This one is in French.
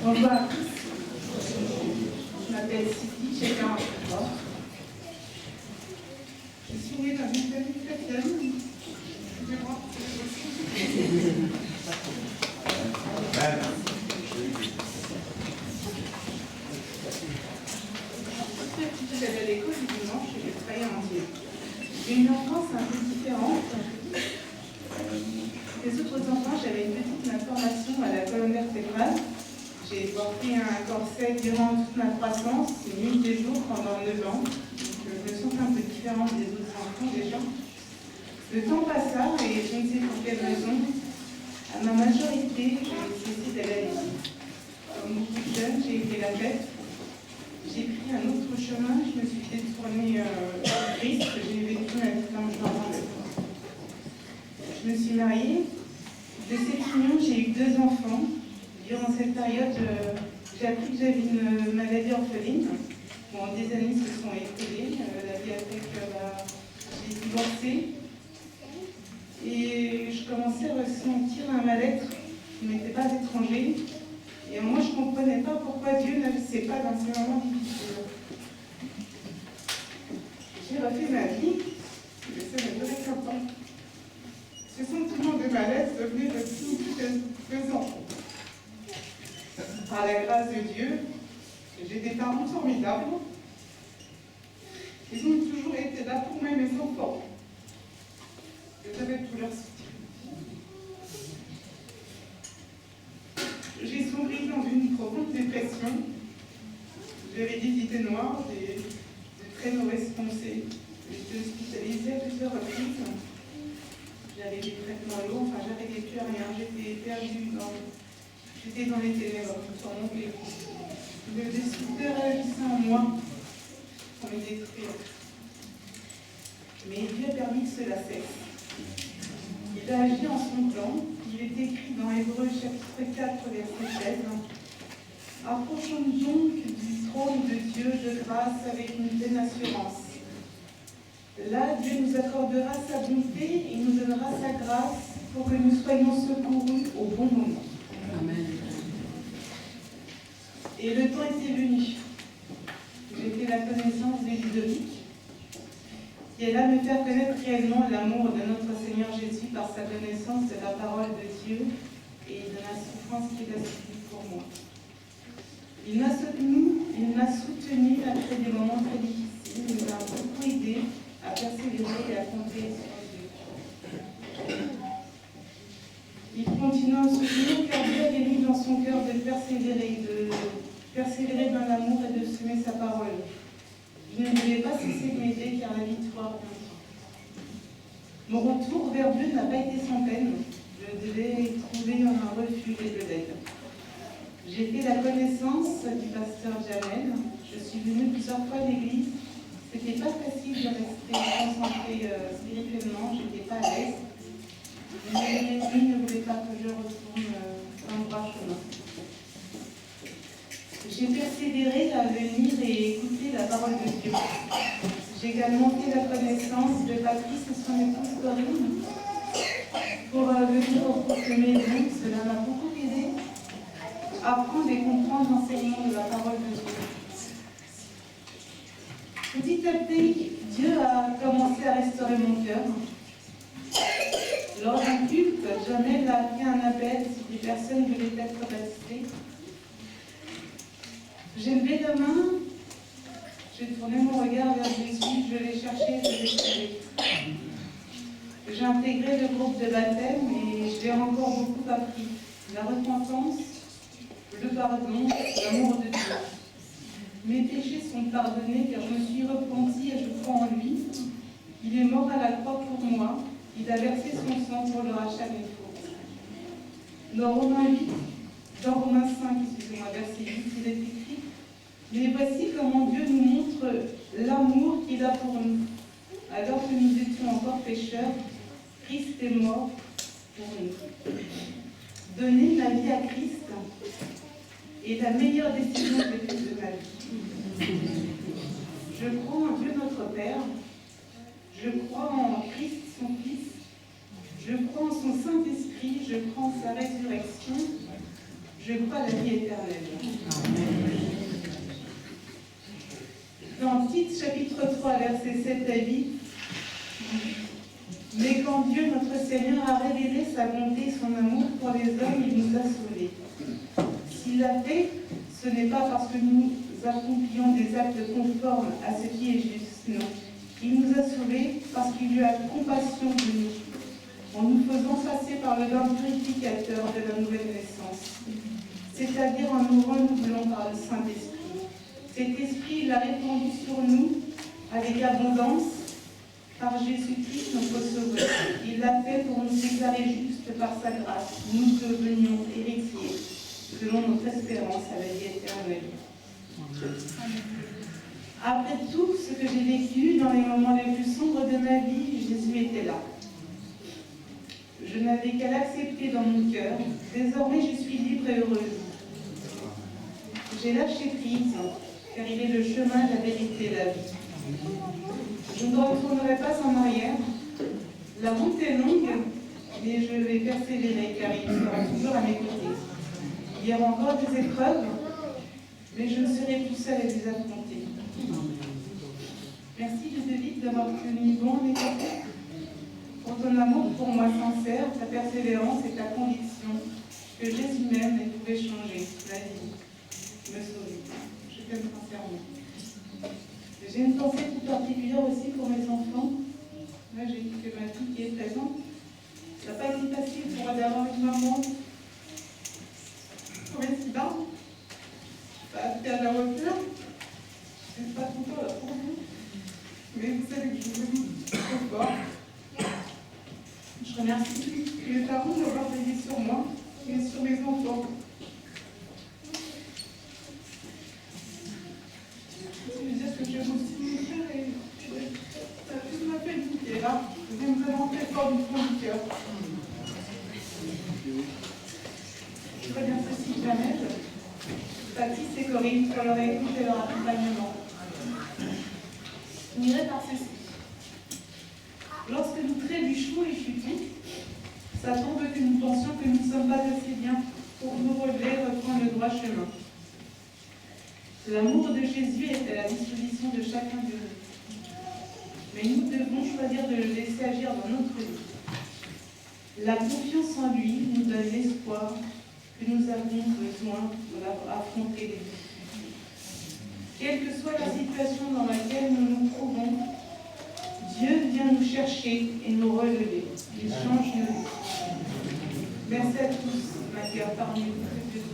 Bonjour à tous. Je m'appelle Sylvie, j'ai 48 ans. Je suis née dans une famille chrétienne. Excusez-moi. J'allais à l'école du dimanche et j'ai travaillé en entier. J'ai une enfance un peu différente des autres enfants. J'avais une petite malformation à la colonne vertébrale. J'ai porté un corset durant toute ma croissance, nuit et jour pendant 9 ans. Donc, je me sens un peu différente des autres enfants déjà. Le temps passa et je ne sais pour quelle raison, à ma majorité, j'ai cessé d'aller à l'église. Comme beaucoup de jeunes, j'ai fait la fête. J'ai pris un autre chemin, je me suis détournée vers Christ, j'ai vécu ma vie comme je l'entendais. Je me suis mariée. De cette union, j'ai eu 2 enfants. Durant cette période, j'ai appris que j'avais une maladie orpheline. Bon, des amis se sont écoulés. La vie a fait que j'ai divorcé. Et je commençais à ressentir un mal-être qui ne m'était pas étranger. Et moi, je ne comprenais pas pourquoi Dieu n'agissait pas dans ces moments difficiles. J'ai refait ma vie. Et ça n'a duré qu'un temps. Ce sentiment de malaise devenait de plus en plus pesant. Par la grâce de Dieu, j'ai des parents formidables. Ils ont toujours été là pour moi et mes enfants. J'avais tout leur soutien. J'ai sombré dans une profonde dépression. J'avais des idées noires, de très mauvaises pensées. J'étais hospitalisée à plusieurs reprises. J'avais des traitements lourds, enfin j'arrivais plus à rien. J'étais perdue j'étais dans les ténèbres, sur mon pied. Le destructeur agissait en moi pour me détruire. Mais Dieu a permis que cela cesse. Il a agi en son plan. Il est écrit dans Hébreux chapitre 4, verset 16. Approchons donc du trône de Dieu de grâce avec une pleine assurance. Là, Dieu nous accordera sa bonté et nous donnera sa grâce pour que nous soyons secourus au bon moment. Amen. Et le temps était venu. J'ai fait la connaissance de Ludovic, qui est là me faire connaître réellement l'amour de notre Seigneur Jésus par sa connaissance de la parole de Dieu et de la souffrance qu'il a subie pour moi. Il m'a soutenu après des moments très difficiles. Il m'a beaucoup aidé à persévérer et à compter sur Dieu. Il continue à soutenir car Dieu avait mis dans son cœur de persévérer dans l'amour et de semer sa parole. Je ne devais pas cesser de m'aider car la victoire vient. Mon retour vers Dieu n'a pas été sans peine. Je devais trouver un refuge et de l'aide. J'ai fait la connaissance du pasteur Jamel. Je suis venue plusieurs fois à l'église. C'était pas facile de rester concentrée spirituellement, j'étais pas à l'aise. Mais lui ne voulait pas que je retourne dans le droit chemin. J'ai persévéré à venir et écouter la parole de Dieu. J'ai également fait la connaissance de Patrice et son épouse Corinne pour venir au cours de maison. Cela m'a beaucoup aidé à apprendre et comprendre l'enseignement de la parole de Dieu. Petit à petit, Dieu a commencé à restaurer mon cœur. Lors d'un culte, Jamel a fait un appel si des personnes voulaient être baptisées. J'ai levé la main, j'ai tourné mon regard vers Jésus, je l'ai cherché, je l'ai trouvé. J'ai intégré le groupe de baptême et j'ai encore beaucoup appris. La repentance, le pardon, l'amour de Dieu. Mes péchés sont pardonnés car je me suis repentie et je crois en lui. Il est mort à la croix pour moi. Il a versé son sang pour le rachat des fautes. Dans Romains 5, verset 8, il est écrit « Mais voici comment Dieu nous montre l'amour qu'il a pour nous. Alors que nous étions encore pécheurs, Christ est mort pour nous. » Donner ma vie à Christ est la meilleure décision que j'ai faite de ma vie. Je crois en Dieu notre Père. Je crois en Christ, son Fils. Je crois en son Saint-Esprit. Je crois en sa résurrection. Je crois à la vie éternelle. Dans Tite, chapitre 3, versets 7 à 8, mais quand Dieu, notre Seigneur, a révélé sa bonté et son amour pour les hommes, il nous a sauvés. S'il l'a fait, ce n'est pas parce que nous accomplions des actes conformes à ce qui est juste, non. Il nous a sauvés parce qu'il lui a compassion de nous, en nous faisant passer par le bain purificateur de la nouvelle naissance, c'est-à-dire en nous renouvelant par le Saint-Esprit. Cet esprit, il l'a répandu sur nous avec abondance par Jésus-Christ, notre Sauveur. Il l'a fait pour nous déclarer justes par sa grâce. Nous devenions héritiers selon notre espérance à la vie éternelle. Après tout ce que j'ai vécu dans les moments les plus sombres de ma vie, Jésus était là. Je n'avais qu'à l'accepter dans mon cœur. Désormais, je suis libre et heureuse. J'ai lâché prise, car il est le chemin, la vérité et la vie. Je ne retournerai pas en arrière. La route est longue, mais je vais persévérer, car il sera toujours à mes côtés. Il y aura encore des épreuves, mais je ne serai plus seule à les affronter. Merci Ludovic d'avoir tenu bon mes côtés. Pour ton amour pour moi sincère, ta persévérance et ta conviction que Jésus m'aime et pouvait changer la vie, me sauver. Je t'aime sincèrement. J'ai une pensée toute particulière aussi pour mes enfants. Là, j'ai que ma fille qui est présente. Ça n'a pas été facile pour elle d'avoir une maman coïncidente. Pas été à la hauteur. Je ne suis pas trop là pour vous. Mais vous savez que je vous aime trop fort. Je remercie mes parents d'avoir veillé sur moi et sur mes enfants. Je veux dire que j'aime aussi mon frère et ça a toute ma famille qui est là. Je l'aime vraiment très fort du fond du cœur. Je remercie aussi Jamel, Baptiste et Corinne pour leur écoute et leur accompagnement. Je finirai par ceci. Lorsque nous trébuchons et chutons, ça tombe que nous pensions que nous ne sommes pas assez bien pour nous relever et reprendre le droit chemin. L'amour de Jésus est à la disposition de chacun de nous. Mais nous devons choisir de le laisser agir dans notre vie. La confiance en lui nous donne l'espoir que nous avons besoin d'affronter les vies. Quelle que soit la situation dans laquelle nous nous trouvons, Dieu vient nous chercher et nous relever. Il change nos vies. Merci à tous, ma cœur parmi vous.